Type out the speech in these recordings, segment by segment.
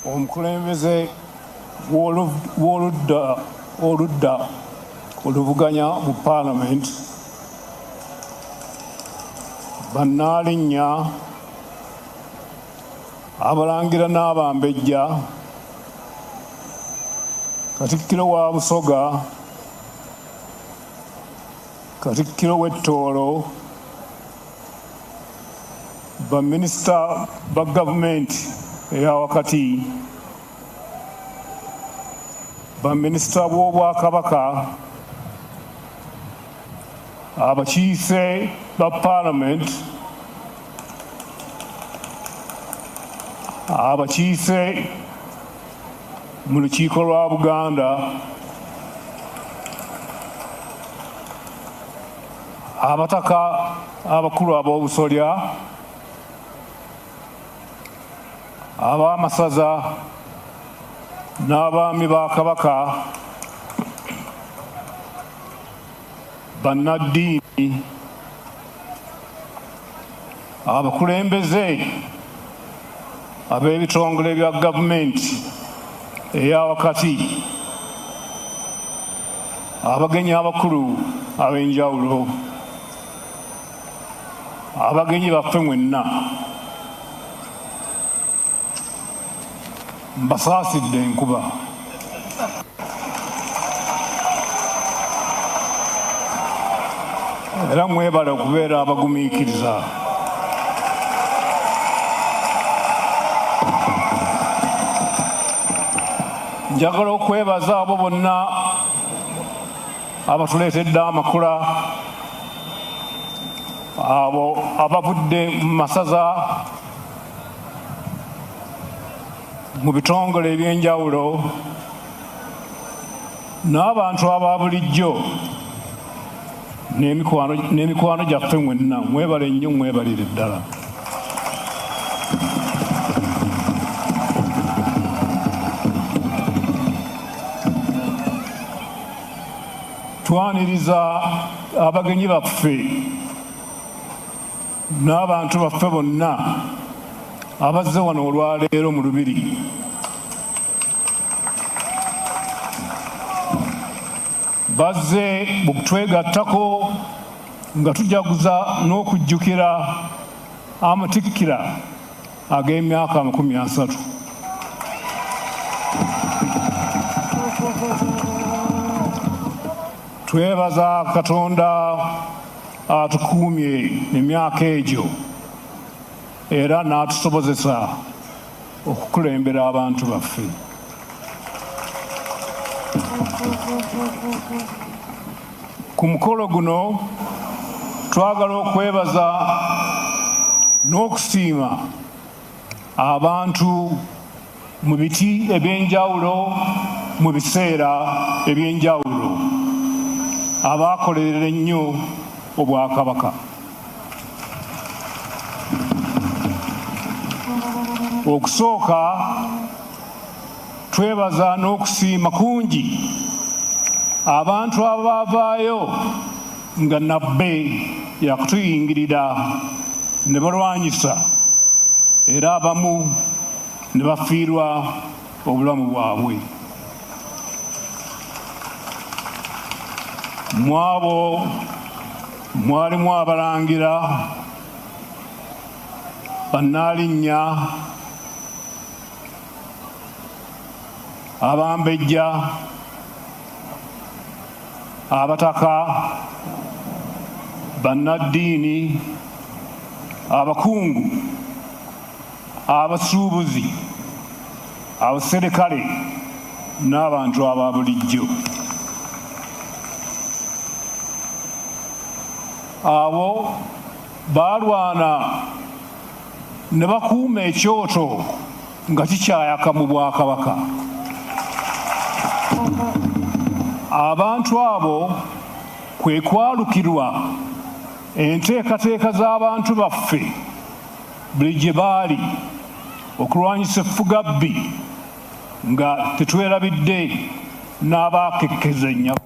omukulembeze w'oludda oluvuganya mu Parliament, bannaalinnya, abalangira n'abambejja, Katikkiro wa Busoga, Katikkiro w'Ettoolo, baminisita ba gavumenti eya wakati, baminisita b'obwakabaka, abakiise ba Parliament, abakiise mu lukiiko lwa Buganda, abataka abakulu ab'obusolya, ab'amasaza n'abaami ba Kabaka, bannaddiini, abakulembeze ab'ebitongole bya gavumenti eya wakati, abagenyi abakulu ab'enjawulo, abagenyi baffe mwenna, mbasaasidde enkuba. Era mwebale okubeera abagumiikiriza. Njagala okwebaza abo bonna abatuleetedde amakula, abo abavudde mu masaza, mu bitongole eby'enjawulo, n'abantu aba bulijjo n'emikwano gyaffe mwenna, mwebale nnyo, mwebalire ddala. Twaniriza abagenyi baffe n'abantu baffe bonna abazze wano olwaleero mu Lubiri. Bazze bukutwegattako nga tujaguza n'okujjukira amattikira ag'emyaka 30. Twebaza Katonda atukuumye emyaka egyo era n'atusobozesa okukulembera abantu baffe. Ku mukolo guno twagala okwebaza n'okusiima abantu mu biti eby'enjawulo, mu biseera eby'enjawulo, abaakolerera ennyo Obwakabaka. Okusooka twebaza n'okusiima kungi abantu abaavaayo nga nabbe yakutuyingirira ne balwanyisa era abamu ne bafiirwa obulamu bwabwe. Mu abo mwalimu abalangira, bannaalinnya, abambejja, abataka, bannaddiini, abakungu, abasuubuzi, abaserikale n'abantu aba bulijjo. Abo baalwana ne bakuuma ekyoto nga kikyayaka mu Bwakabaka. Abantu abo kwe kwalukirwa enteekateeka z'abantu baffe buli gye baali okulwanyisa effugabbi nga tetwerabidde n'abaakekkeza ennyabo.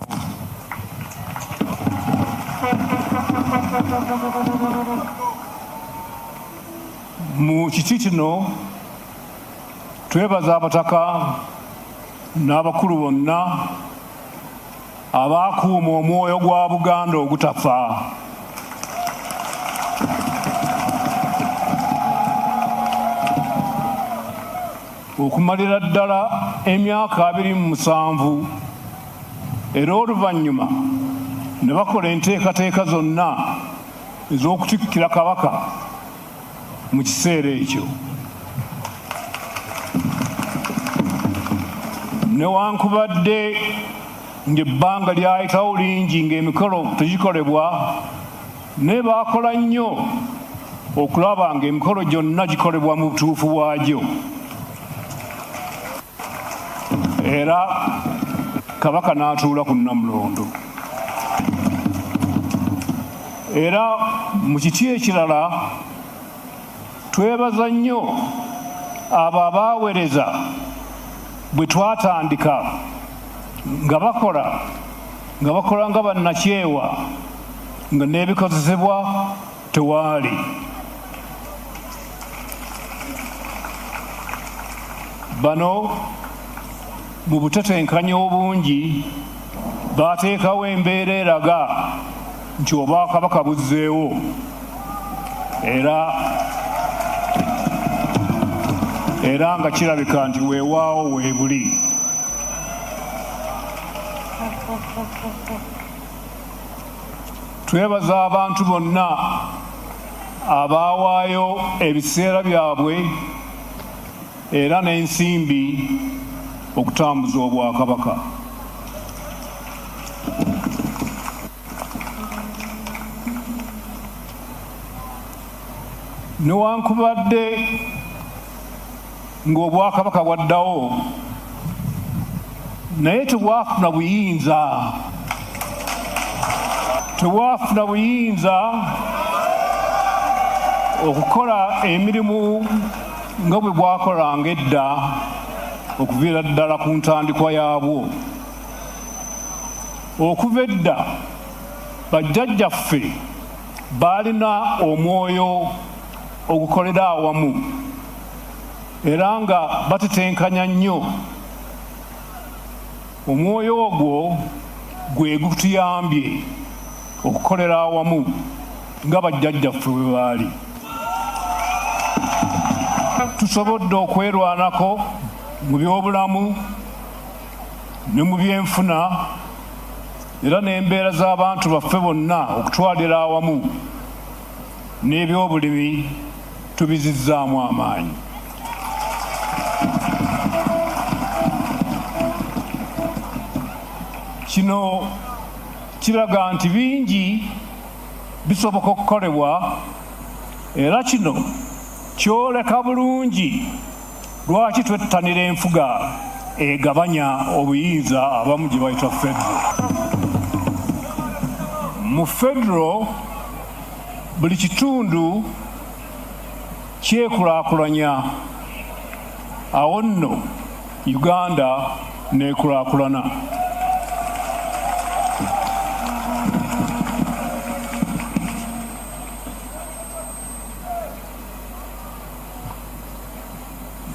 Mu kiti kino twebaza abataka n'abakulu bonna abaakuuma omwoyo gwa Buganda ogutafa. Okumalira ddala emyaka 27 era oluvannyuma ne bakola enteekateeka zonna ez'okutikkira kabaka mu kiseera ekyo. Newankubadde ng'ebbanga lyayitawo lingi ng'emikolo tegikolebwa, naye baakola nnyo okulaba ng'emikolo gyonna gikolebwa mu butuufu bwagyo. Era kabaka n'atuula ku Namulondo. Era mu kiti ekirala twebaza nnyo abo abaaweereza bwe twatandika nga bakola nga bannakyewa nga n'ebikozesebwa tewaali. Bano mu butetenkanya obungi baateekawo embeera eraga nti obwakabaka buzzeewo era nga kirabika nti weewaawo weebuli. Twebaza abantu bonna abaawaayo ebiseera byabwe era n'ensimbi okutambuza obwakabaka. Newankubadde ng'obwakabaka bwaddawo, naye tebwafuna buyinza okukola emirimu nga bwe bwakolanga edda okuviira ddala ku ntandikwa yaabwo. Okuva edda bajjajjaffe baalina omwoyo ogukolera awamu era nga batetenkanya nnyo. Omwoyo ogwo gwe gutuyambye okukolera awamu nga bajjajjaffe bwe baali. Tusobodde okwerwanako mu byobulamu ne mu byenfuna era n'embeera z'abantu baffe bonna okutwalira awamu n'ebyobulimi tubizizzaamu amaanyi. Kino kiraga nti bingi bisoboka okukolebwa era kino kyoleka bulungi lwaki twettanira enfuga egabanya obuyinza abamu gye bayita federo. Mu federo buli kitundu kyekulaakulanya. Awo nno Uganda neekulaakulana.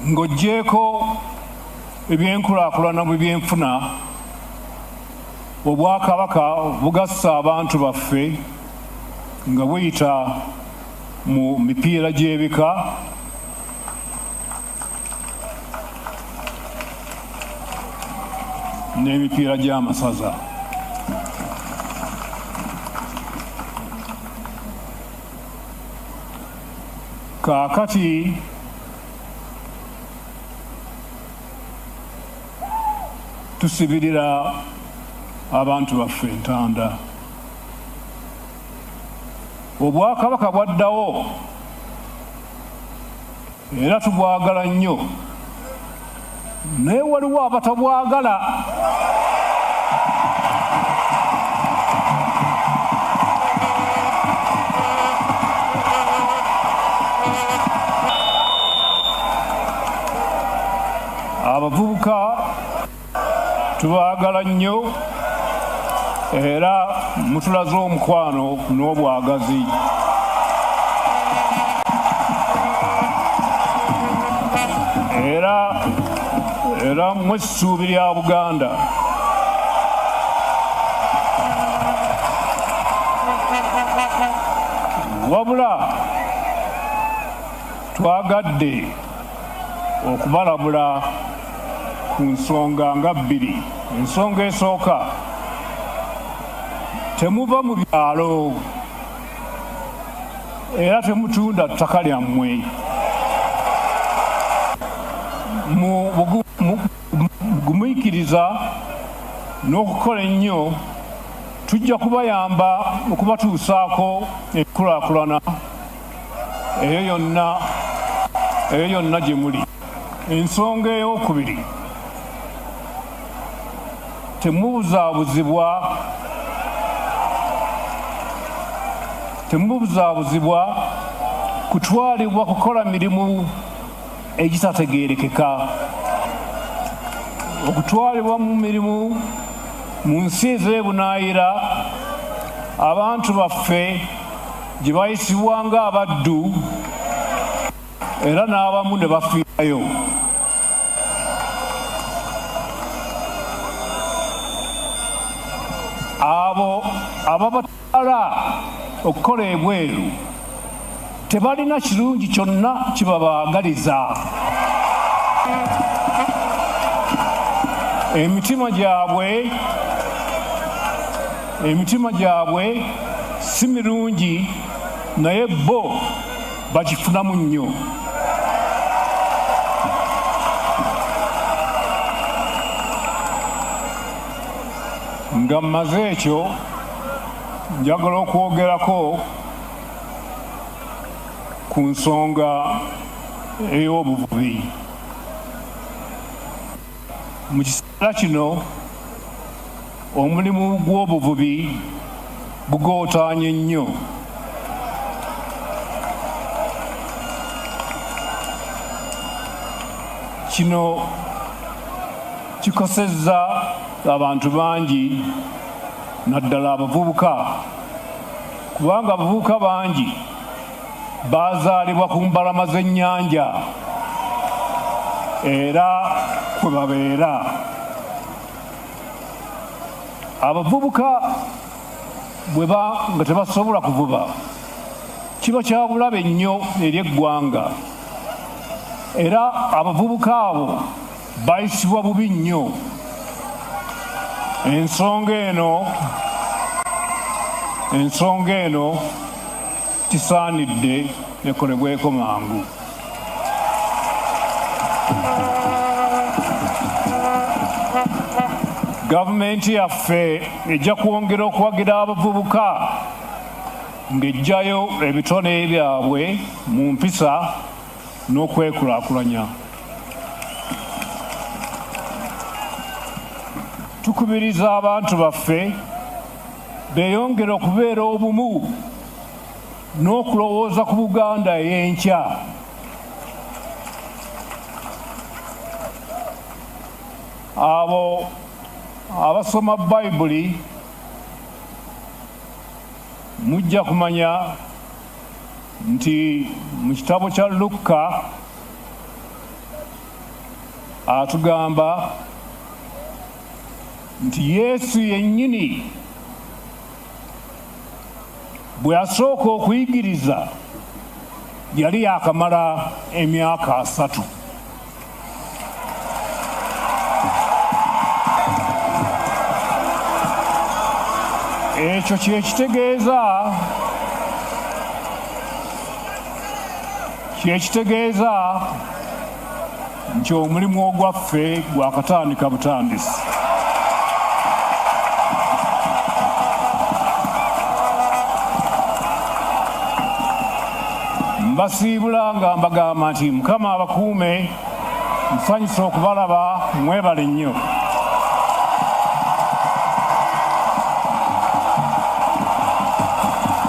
Ng'oggyeko ebyenkulaakulana mu byenfuna, obwakabaka bugassa abantu baffe nga buyita mu mipiira gy'ebika, n'emipiira gy'amasaza. Kaakati tusibirira abantu baffe entanda. Obwakabaka bwaddawo era tubwagala nnyo, naye waliwo abatabwagala. Abavubuka tubaagala nnyo era mutulaze omukwano n'obwagazi. era mmwe ssuubi lya Buganda. Wabula twagadde okubalabula ku nsonga nga bbiri. Ensonga esooka, temuva mu byalo era temutunda ttaka lyammwe. Gumiikiriza n'okukola ennyo, tujja kubayamba okubatuusaako enkulaakulana eyo yonna gye muli. Ensonga ey'okubiri, temubuzaabuzibwa kutwalibwa kukola mirimu egitategeerekeka. Okutwalibwa mu mirimu mu nsi ez'ebunaayira, abantu baffe gye bayisibwa ng'abaddu era n'abamu ne bafiirayo. Abo ababatwala okukola ebweru tebalina kirungi kyonna kibabaagaliza. Emitima gyabwe si mirungi, naye bo bakifunamu nnyo. Nga mmaze ekyo, njagala okwogerako ku nsonga ey'obuvubi. Mu kiseera kino omulimu gw'obuvubi gugootaanye nnyo. Kino kikosezza abantu bangi, naddala abavubuka, kubanga abavubuka bangi baazaalibwa ku mbalama z'ennyanja era kwe babeera. Abavubuka nga tebasobola kuvuba, kiba kya bulabe nnyo eri eggwanga, era abavubuka abo bayisibwa bubi nnyo. Ensonga eno kisaanidde ekolebweko mangu. Gavumenti yaffe ejja kwongera okuwagira abavubuka ng'ejjayo ebitone byabwe mu mpisa n'okwekulaakulanya. Tukubiriza abantu baffe beeyongere okubeera obumu n'okulowooza ku Buganda ey'enkya. Abo abasoma Bayibuli mujja kumanya nti mu kitabo kya Lukka atugamba nti Yesu yennyini bwe yasooka okuyigiriza yali yakamala emyaka 3. Ekyo kyekitegeeza nti omulimu ogwaffe gwakatandika butandisi. Mbasiibula nga mbagamba nti Mukama abakuume, nsanyusa okubalaba, mwebale nnyo.